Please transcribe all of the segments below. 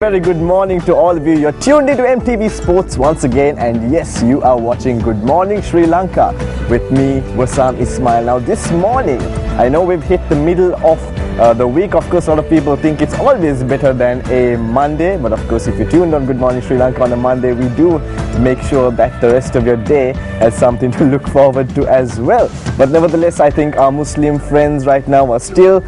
Very good morning to all of you. You're tuned into MTV Sports once again, and yes, you are watching Good Morning Sri Lanka with me, Wassam Ismail. Now this morning, I know we've hit the middle of the week. Of course, a lot of people think it's always better than a Monday, but of course, if you're tuned on Good Morning Sri Lanka on a Monday, we do make sure that the rest of your day has something to look forward to as well. But nevertheless, I think our Muslim friends right now are still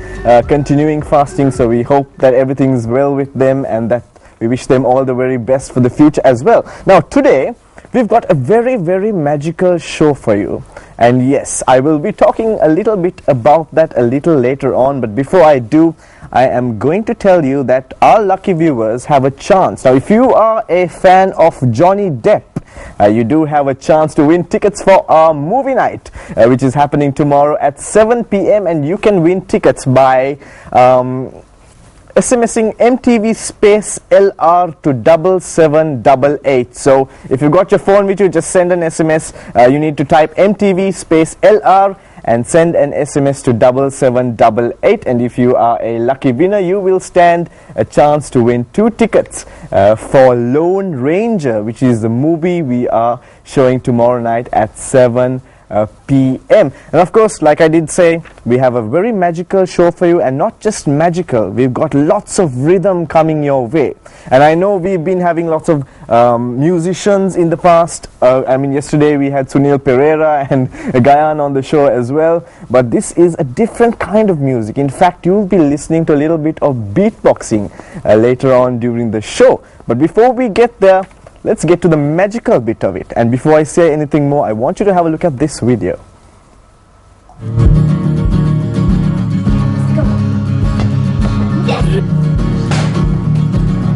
continuing fasting, so we hope that everything's well with them and that we wish them all the very best for the future as well. Now today, we've got a very, very magical show for you. And yes, I will be talking a little bit about that a little later on. But before I do, I am going to tell you that our lucky viewers have a chance. Now, if you are a fan of Johnny Depp, you do have a chance to win tickets for our movie night, which is happening tomorrow at 7 p.m. And you can win tickets by SMSing MTV space LR to 7788. So if you've got your phone with you, just send an SMS. You need to type MTV space LR and send an SMS to 7788. And if you are a lucky winner, you will stand a chance to win 2 tickets for Lone Ranger, which is the movie we are showing tomorrow night at 7 p.m. And of course, like I did say, we have a very magical show for you, and not just magical, we've got lots of rhythm coming your way. And I know we've been having lots of musicians in the past. I mean, yesterday we had Sunil Pereira and Gayan on the show as well, but this is a different kind of music. In fact, you'll be listening to a little bit of beatboxing later on during the show. But before we get there, let's get to the magical bit of it. And before I say anything more, I want you to have a look at this video.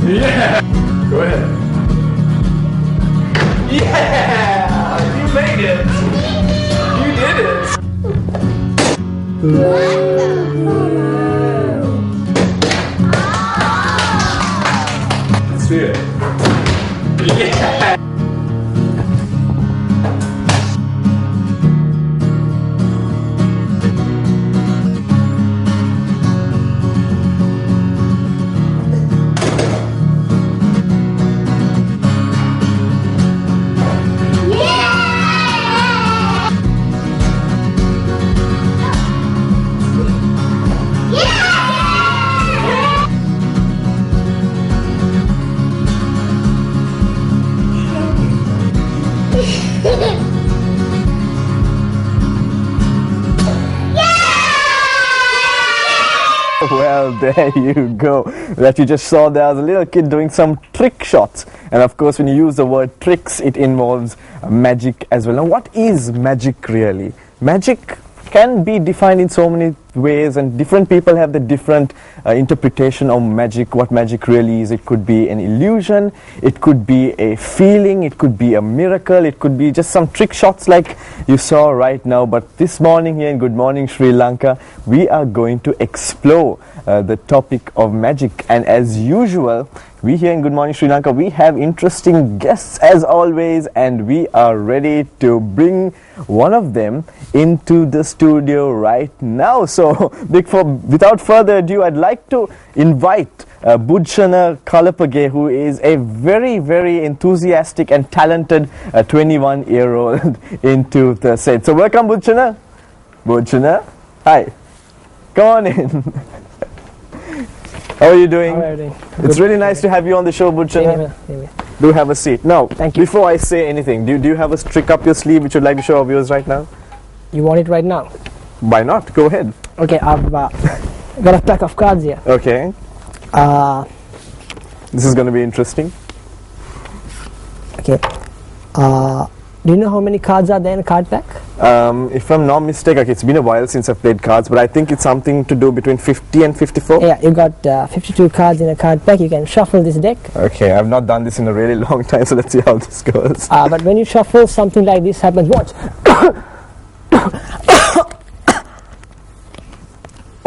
Yeah! Go ahead. Yeah! You made it! You did it! Let's see it. Yeah! Well, there you go. That you just saw there was a little kid doing some trick shots. And of course, when you use the word tricks, it involves magic as well. Now, what is magic really? Magic can be defined in so many ways, and different people have the different interpretation of magic, what magic really is. It could be an illusion, it could be a feeling, it could be a miracle, it could be just some trick shots like you saw right now. But this morning here in Good Morning Sri Lanka, we are going to explore the topic of magic. And as usual, we here in Good Morning Sri Lanka, we have interesting guests as always, and we are ready to bring one of them into the studio right now. So without further ado, I'd like to invite Budshana Kalapage, who is a very, very enthusiastic and talented 21-year-old into the set. So welcome, Budshana. Budshana, hi. Come on in. How are you doing? How are you doing? It's really nice to have you on the show, Budshana. Do have a seat. Now, thank you. Before I say anything, do you have a trick up your sleeve which you'd like to show our viewers right now? You want it right now? Why not? Go ahead. Okay, I've got a pack of cards here. Okay. This is going to be interesting. Okay. Do you know how many cards are there in a card pack? If I'm not mistaken, it's been a while since I've played cards, but I think it's something to do between 50 and 54. Yeah, you got 52 cards in a card pack. You can shuffle this deck. Okay, I've not done this in a really long time, so let's see how this goes. But when you shuffle, something like this happens. Watch.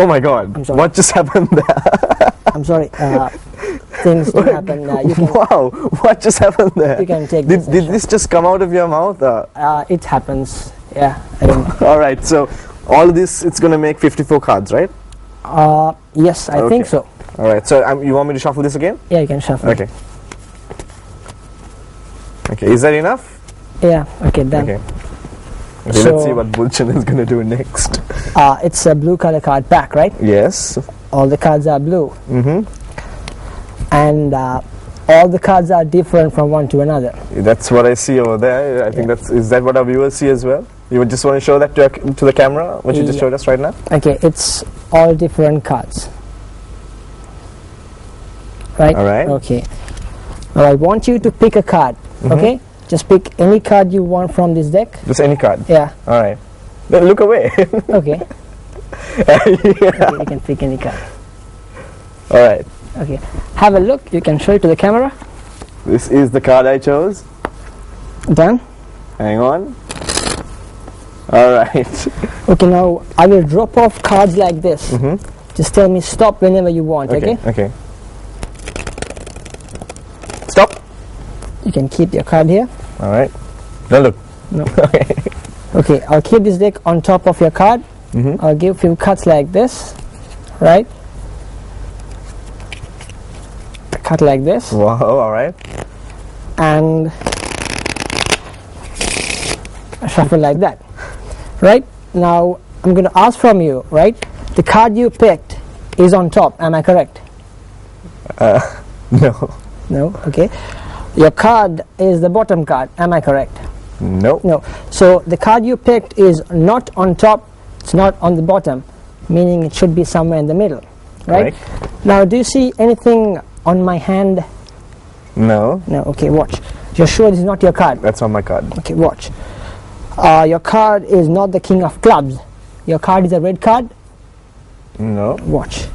Oh my God! I'm sorry. What just happened there? I'm sorry. Things can happen. You can, wow! What just happened there? You can take Did this just come out of your mouth? It happens. Yeah. I mean, all right. So all of this, it's going to make 54 cards, right? Yes, I think so. All right. So you want me to shuffle this again? Yeah, you can shuffle. Okay. Okay. Is that enough? Yeah. Okay, done. Okay. Okay, So- let's see what Bulchan is going to do next. It's a blue color card pack, right? Yes. All the cards are blue. Mm-hmm. And all the cards are different from one to another. That's what I see over there. I think is that what our viewers see as well? You would just want to show that to the camera, what you just Yeah. showed us right now? Okay, it's all different cards. Right? All right. Okay. Now I want you to pick a card. Mm-hmm. Okay? Just pick any card you want from this deck. Just any card. Yeah. All right. Then look away. Okay. Okay, you can pick any card. All right. Okay. Have a look. You can show it to the camera. This is the card I chose. Done. Hang on. All right. Okay, now I will drop off cards like this. Mm-hmm. Just tell me stop whenever you want, okay? Okay. Stop. You can keep your card here. All right. Don't look. No. Okay. Okay, I'll keep this deck on top of your card. Mm-hmm. I'll give few cuts like this, right? A cut like this, Wow. All right. and a shuffle like that, right? Now I'm going to ask from you, right? The card you picked is on top. Am I correct? No. No. Okay. Your card is the bottom card. Am I correct? No. No. So the card you picked is not on top, it's not on the bottom, meaning it should be somewhere in the middle, right? Now, do you see anything on my hand? No. No. Okay, watch. You're sure this is not your card? That's on my card. Okay, watch. Your card is not the king of clubs. Your card is a red card. No. Watch.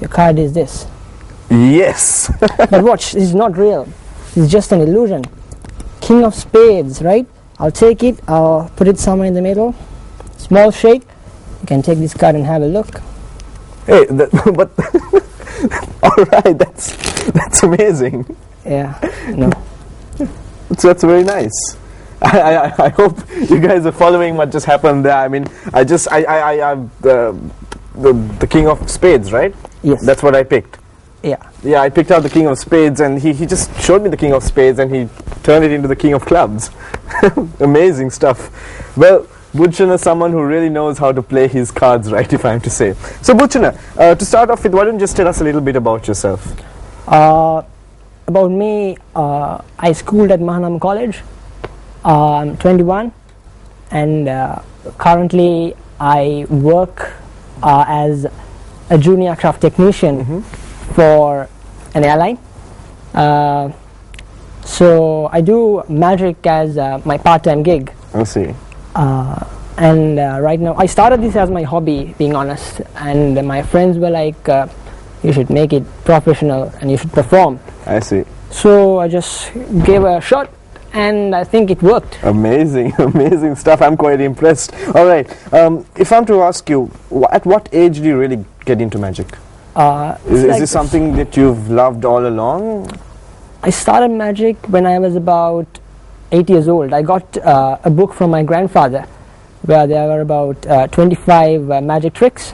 Your card is this. Yes. But watch, this is not real. It's just an illusion. King of spades, right? I'll take it, I'll put it somewhere in the middle. Small shake. You can take this card and have a look. Hey, but all right, that's amazing. Yeah, no. So that's very nice. I hope you guys are following what just happened there. I mean, I'm the king of spades, right? Yes. That's what I picked. Yeah. Yeah, I picked out the king of spades, and he just showed me the king of spades, and he turned it into the king of clubs. Amazing stuff. Well, Bulchan is someone who really knows how to play his cards right, if I'm to say. So Bulchan, to start off with, why don't you just tell us a little bit about yourself? About me, I schooled at Mahanam College. I'm 21, and currently I work as a junior aircraft technician for an airline. So I do magic as my part-time gig. I see. And right now, I started this as my hobby, being honest, and my friends were like, you should make it professional and you should perform. I see. So I just gave a shot, and I think it worked. Amazing, amazing stuff. I'm quite impressed. All right. If I'm to ask you, at what age did you really get into magic? Is this something that you've loved all along? I started magic when I was about 8 years old. I got a book from my grandfather where there were about 25 magic tricks,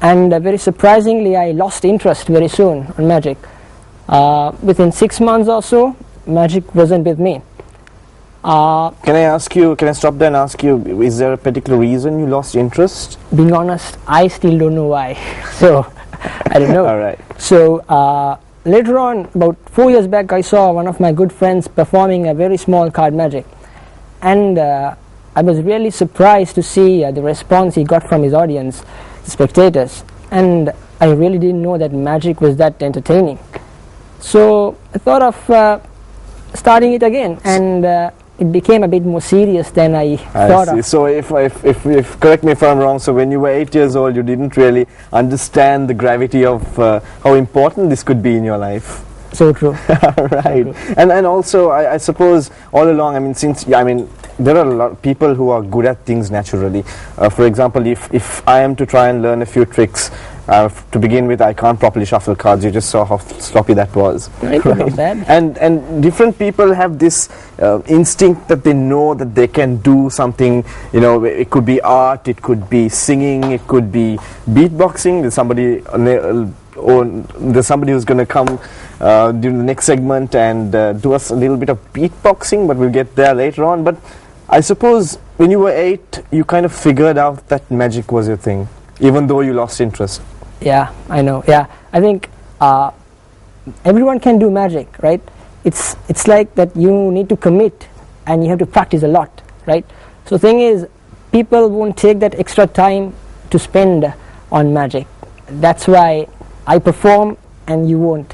and very surprisingly I lost interest very soon on magic. Within 6 months or so, magic wasn't with me. Can I stop there and ask you, is there a particular reason you lost interest? Being honest, I still don't know why. So I don't know. All right. So later on, about 4 years back, I saw one of my good friends performing a very small card magic, and I was really surprised to see the response he got from his audience, the spectators, and I really didn't know that magic was that entertaining. So I thought of starting it again, and it became a bit more serious than I thought of. So if correct me if I'm wrong, so when you were 8 years old, you didn't really understand the gravity of how important this could be in your life. So true. Right. So true. And also I suppose all along, there are a lot of people who are good at things naturally. For example, if I am to try and learn a few tricks, to begin with, I can't properly shuffle cards. You just saw how sloppy that was. Right. Not bad. And different people have this instinct that they know that they can do something. You know, it could be art, it could be singing, it could be beatboxing. Somebody there's somebody who's going to come during the next segment and do us a little bit of beatboxing, but we'll get there later on. But I suppose when you were 8, you kind of figured out that magic was your thing, even though you lost interest. Yeah, I know. Yeah, I think everyone can do magic, right? It's like that you need to commit and you have to practice a lot, right? So the thing is, people won't take that extra time to spend on magic. That's why I perform and you won't.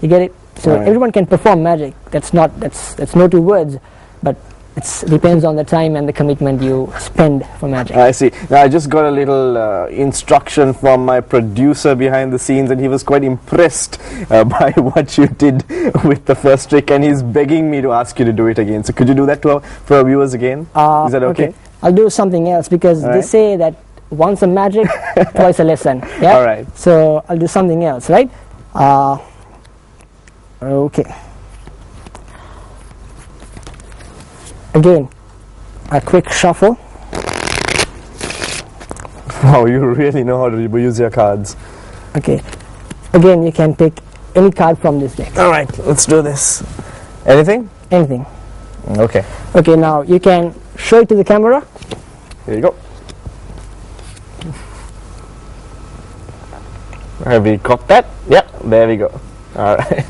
You get it? So right. Everyone can perform magic. That's no two words, but it depends on the time and the commitment you spend for magic. I see. Now, I just got a little instruction from my producer behind the scenes, and he was quite impressed by what you did with the first trick, and he's begging me to ask you to do it again. So could you do that for our viewers again? Is that okay? I'll do something else, because they say that once a magic, twice a lesson. Yeah? All right. So I'll do something else, right? Okay. Again, a quick shuffle. Wow, you really know how to use your cards. Okay. Again, you can pick any card from this deck. All right, let's do this. Anything? Anything. Okay. Okay, now you can show it to the camera. Here you go. Have we got that? Yeah, there we go. All right.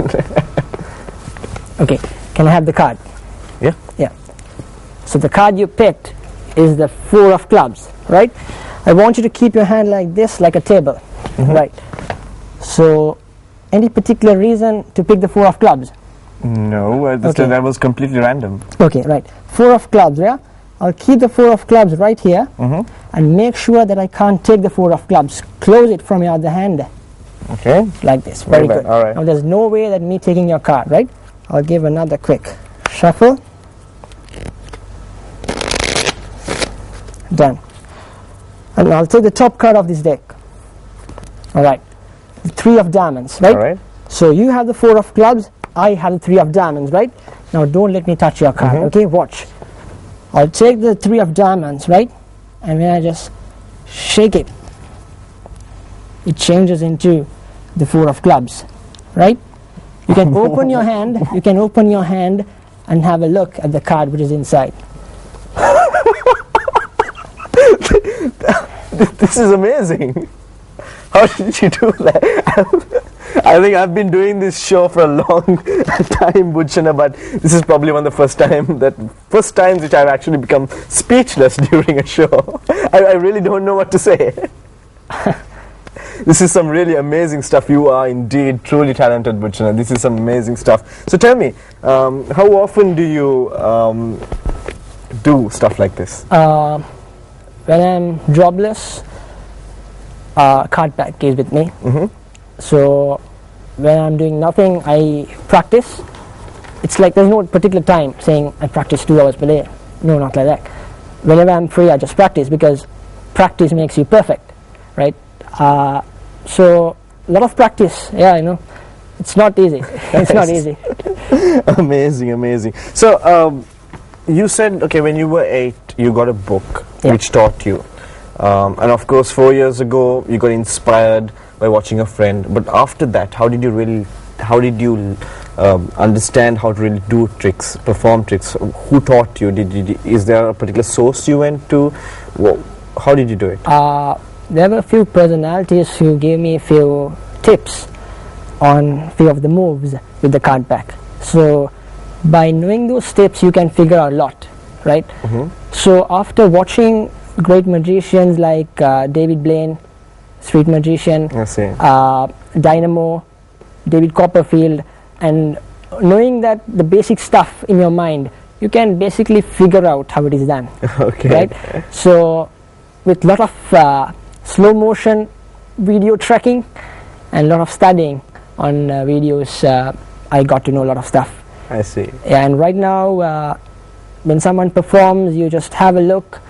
Okay, can I have the card? Yeah. Yeah. So the card you picked is the 4 of clubs, right? I want you to keep your hand like this, like a table, right? So, any particular reason to pick the 4 of clubs? No, that was completely random. Okay, right. 4 of clubs, yeah? I'll keep the 4 of clubs right here and make sure that I can't take the 4 of clubs. Close it from your other hand. Okay. Like this. Very good. All right. Now there's no way that me taking your card, right? I'll give another quick shuffle. Done. And I'll take the top card of this deck. Alright. The 3 of diamonds, right? Alright. So you have the 4 of clubs, I have the 3 of diamonds, right? Now don't let me touch your card, okay? Watch. I'll take the 3 of diamonds, right? And when I just shake it, it changes into the 4 of clubs, right? You can open your hand, and have a look at the card which is inside. This is amazing. How did you do that? I think I've been doing this show for a long time, Bhutchana, but this is probably one of the first times which I've actually become speechless during a show. I really don't know what to say. This is some really amazing stuff. You are indeed truly talented, Bhutchana. This is some amazing stuff. So tell me, how often do you do stuff like this? When I'm jobless, card pack is with me. So when I'm doing nothing, I practice. It's like there's no particular time saying I practice 2 hours per day. No, not like that. Whenever I'm free, I just practice, because practice makes you perfect, right? So a lot of practice. Yeah, I know. It's not easy. It's not easy. Amazing. So you said, okay, when you were 8, you got a book which taught you. And of course 4 years ago you got inspired by watching a friend, but after that how did you understand how to really do tricks, perform tricks? Who taught you? Is there a particular source you went to? How did you do it? There were a few personalities who gave me a few tips on few of the moves with the card pack. So by knowing those tips you can figure out a lot, right? So after watching great magicians like David Blaine, Street Magician, Dynamo, David Copperfield, and knowing that the basic stuff in your mind, you can basically figure out how it is done. Okay. Right? So with a lot of slow motion video tracking and a lot of studying on videos, I got to know a lot of stuff. I see. And right now when someone performs, you just have a look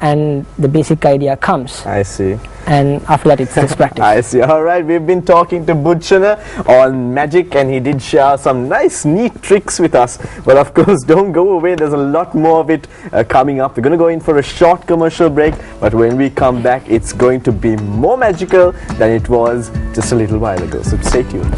and the basic idea comes. I see. And after that, it's just practice. I see. All right, we've been talking to Bhutchana on magic, and he did share some nice, neat tricks with us. But of course, don't go away. There's a lot more of it coming up. We're going to go in for a short commercial break, but when we come back, it's going to be more magical than it was just a little while ago. So stay tuned.